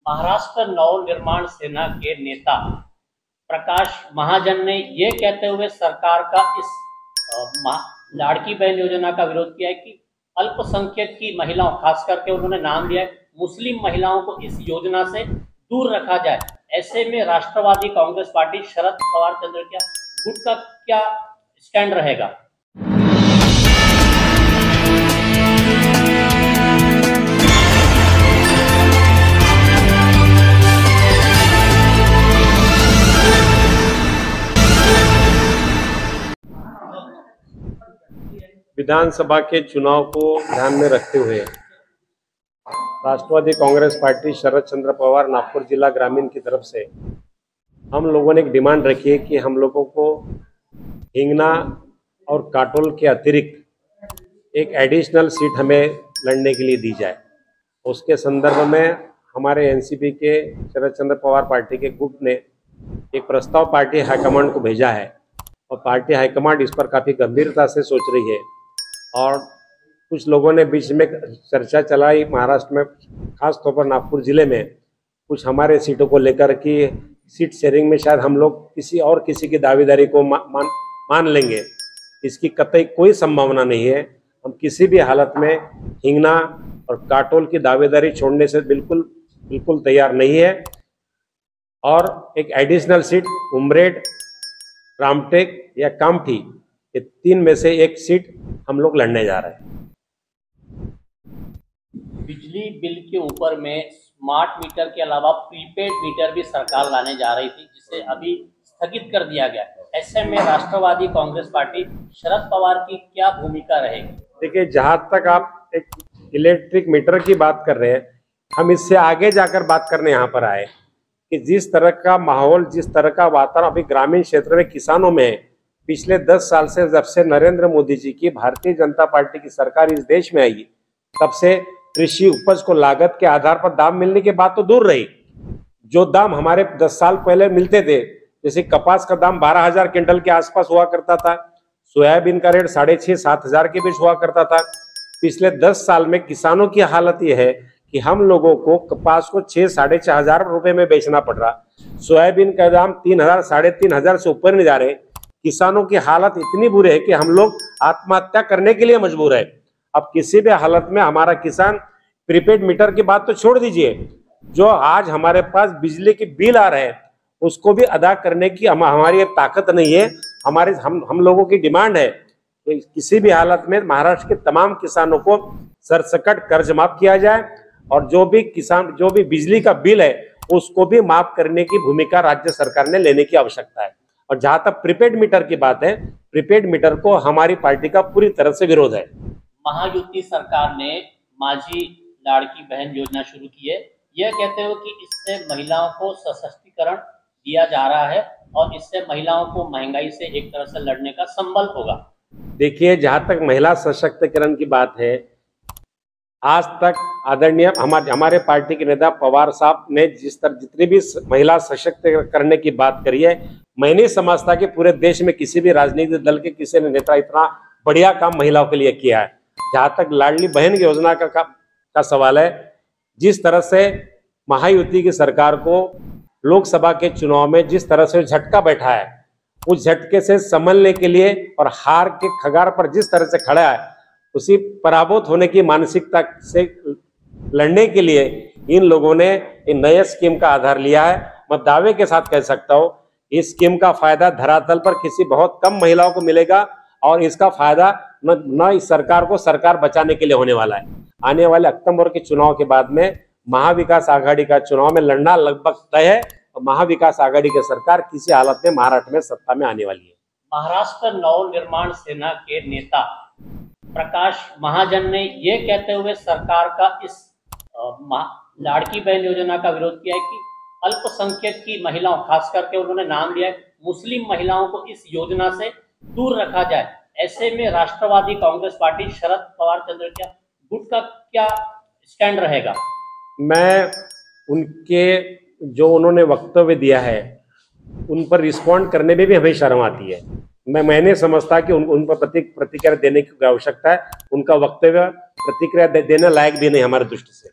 महाराष्ट्र नवनिर्माण सेना के नेता प्रकाश महाजन ने ये कहते हुए सरकार का इस लाड़की बहन योजना का विरोध किया है कि अल्पसंख्यक की महिलाओं, खास करके उन्होंने नाम लिया है मुस्लिम महिलाओं को इस योजना से दूर रखा जाए। ऐसे में राष्ट्रवादी कांग्रेस पार्टी शरद पवार चंद्र गुट का क्या स्टैंड रहेगा? विधानसभा के चुनाव को ध्यान में रखते हुए राष्ट्रवादी कांग्रेस पार्टी शरद चंद्र पवार नागपुर जिला ग्रामीण की तरफ से हम लोगों ने एक डिमांड रखी है कि हम लोगों को हिंगना और काटोल के अतिरिक्त एक एडिशनल सीट हमें लड़ने के लिए दी जाए। उसके संदर्भ में हमारे एनसीपी के शरद चंद्र पवार पार्टी के गुट ने एक प्रस्ताव पार्टी हाईकमांड को भेजा है और पार्टी हाईकमांड इस पर काफ़ी गंभीरता से सोच रही है। और कुछ लोगों ने बीच में चर्चा चलाई महाराष्ट्र में, खास तौर पर नागपुर जिले में कुछ हमारे सीटों को लेकर कि सीट शेयरिंग में शायद हम लोग किसी की दावेदारी को मान लेंगे। इसकी कतई कोई संभावना नहीं है। हम किसी भी हालत में हिंगना और काटोल की दावेदारी छोड़ने से बिल्कुल तैयार नहीं है। और एक एडिशनल सीट उमरेड, रामटेक या कामठी, ये तीन में से एक सीट हम लोग लड़ने जा रहे हैं। बिजली बिल के ऊपर में स्मार्ट मीटर के अलावा प्रीपेड मीटर भी सरकार लाने जा रही थी, जिसे अभी स्थगित कर दिया गया। ऐसे में राष्ट्रवादी कांग्रेस पार्टी शरद पवार की क्या भूमिका रहेगी? देखिए, जहां तक आप एक इलेक्ट्रिक मीटर की बात कर रहे हैं, हम इससे आगे जाकर बात करने यहाँ पर आए कि जिस तरह का माहौल, जिस तरह का वातावरण अभी ग्रामीण क्षेत्र में किसानों में है, पिछले 10 साल से जब से नरेंद्र मोदी जी की भारतीय जनता पार्टी की सरकार इस देश में आई, तब से कृषि उपज को लागत के आधार पर दाम मिलने की बात तो दूर रही। जो दाम हमारे 10 साल पहले मिलते थे, जैसे कपास का दाम 12,000 क्विंटल के आसपास हुआ करता था, सोयाबीन का रेट 6,500-7 हजार के बीच हुआ करता था। पिछले 10 साल में किसानों की हालत यह है कि हम लोगों को कपास को 6-6.5 हजार रुपए में बेचना पड़ रहा। सोयाबीन का दाम 3,000 3,500 से ऊपर नहीं जा रहे। किसानों की हालत इतनी बुरी है कि हम लोग आत्महत्या करने के लिए मजबूर है। अब किसी भी हालत में हमारा किसान, प्रीपेड मीटर की बात तो छोड़ दीजिए, जो आज हमारे पास बिजली की बिल आ रहे हैं उसको भी अदा करने की हमारी ताकत नहीं है। हम लोगों की डिमांड है कि किसी भी हालत में महाराष्ट्र के तमाम किसानों को सरसकट कर्ज माफ किया जाए और जो भी बिजली का बिल है उसको भी माफ करने की भूमिका राज्य सरकार ने लेने की आवश्यकता है। और जहां तक प्रीपेड मीटर की बात है, प्रीपेड मीटर को हमारी पार्टी का पूरी तरह से विरोध है। महायुति सरकार ने माझी लाड़की बहन योजना शुरू की है, यह कहते हुए कि इससे महिलाओं को सशक्तिकरण दिया जा रहा है और इससे महिलाओं को महंगाई से एक तरह से लड़ने का संबल होगा। देखिए, जहां तक महिला सशक्तिकरण की बात है, आज तक आदरणीय हमारे पार्टी के नेता पवार साहब ने जितनी भी महिला सशक्त करने की बात करी है, मैं नहीं समझता कि पूरे देश में किसी भी राजनीतिक दल के किसी ने नेता इतना बढ़िया काम महिलाओं के लिए किया है। जहां तक लाडली बहन योजना का सवाल है, जिस तरह से महायुति की सरकार को लोकसभा के चुनाव में जिस तरह से झटका बैठा है, उस झटके से संभलने के लिए और हार के कगार पर जिस तरह से खड़ा है, उसी पराभूत होने की मानसिकता से लड़ने के लिए इन लोगों ने इन नए स्कीम का आधार लिया है। मैं दावे के साथ कह सकता हूं, इस स्कीम का फायदा धरातल पर किसी बहुत कम महिलाओं को मिलेगा और इसका फायदा न इस सरकार को सरकार बचाने के लिए होने वाला है। आने वाले अक्टूबर के चुनाव के बाद में महाविकास आघाड़ी का चुनाव में लड़ना लगभग तय है और महाविकास आघाड़ी की सरकार किसी हालत में महाराष्ट्र में सत्ता में आने वाली है। महाराष्ट्र नवनिर्माण सेना के नेता प्रकाश महाजन ने यह कहते हुए सरकार का इस लाड़की बहन योजना का विरोध किया है कि अल्पसंख्यक की महिलाओं, खास करके उन्होंने नाम लिया है मुस्लिम महिलाओं को इस योजना से दूर रखा जाए। ऐसे में राष्ट्रवादी कांग्रेस पार्टी शरद पवार चंद्र गुट का क्या स्टैंड रहेगा? मैं उनके जो उन्होंने वक्तव्य दिया है उन पर रिस्पॉन्ड करने में भी हमें शर्म आती है। मैं नहीं समझता कि उन पर प्रतिक्रिया देने की आवश्यकता है। उनका वक्तव्य प्रतिक्रिया देने लायक भी नहीं हमारे दृष्टि से।